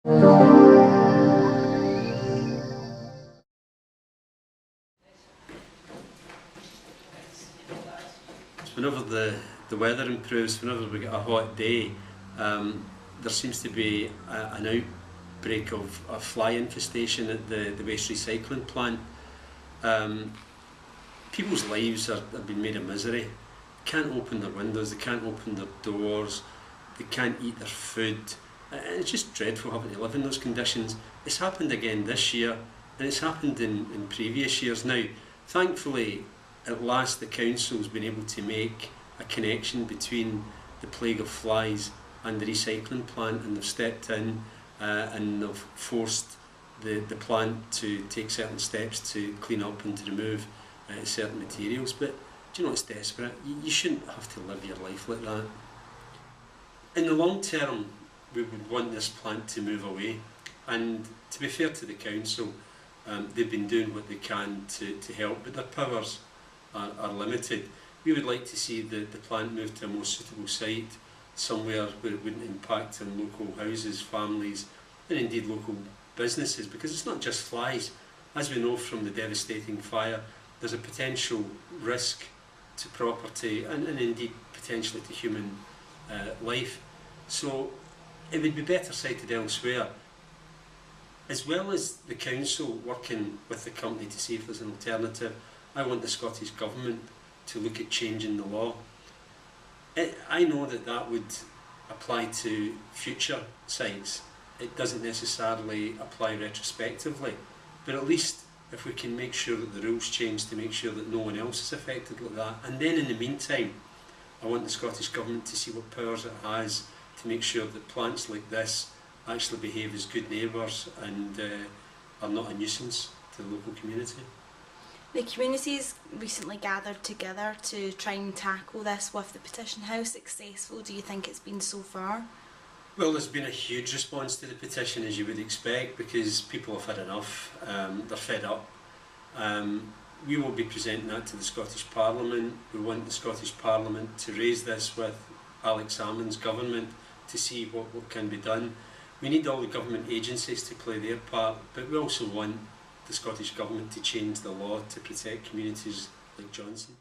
Whenever the weather improves, whenever we get a hot day, there seems to be an outbreak of a fly infestation at the waste recycling plant. People's lives have been made a misery. They can't open their windows, they can't open their doors, they can't eat their food. And it's just dreadful having to live in those conditions. It's happened again this year, and it's happened in previous years. Now, thankfully, at last the council's been able to make a connection between the plague of flies and the recycling plant, and they've stepped in and they've forced the plant to take certain steps to clean up and to remove certain materials. But do you know, it's desperate. You shouldn't have to live your life like that. In the long term, we would want this plant to move away, and to be fair to the council, they've been doing what they can to help, but their powers are limited. We would like to see the plant move to a more suitable site, somewhere where it wouldn't impact on local houses, families, and indeed local businesses, because it's not just flies. As we know from the devastating fire, there's a potential risk to property and indeed potentially to human life. So it would be better sited elsewhere. As well as the council working with the company to see if there's an alternative, I want the Scottish Government to look at changing the law. I know that would apply to future sites. It doesn't necessarily apply retrospectively, but at least if we can make sure that the rules change to make sure that no one else is affected like that. And then in the meantime, I want the Scottish Government to see what powers it has to make sure that plants like this actually behave as good neighbours and are not a nuisance to the local community. The community's recently gathered together to try and tackle this with the petition. How successful do you think it's been so far? Well, there's been a huge response to the petition, as you would expect, because people have had enough. They're fed up. We will be presenting that to the Scottish Parliament. We want the Scottish Parliament to raise this with Alex Salmond's government to see what can be done. We need all the government agencies to play their part, but we also want the Scottish Government to change the law to protect communities like Johnstone.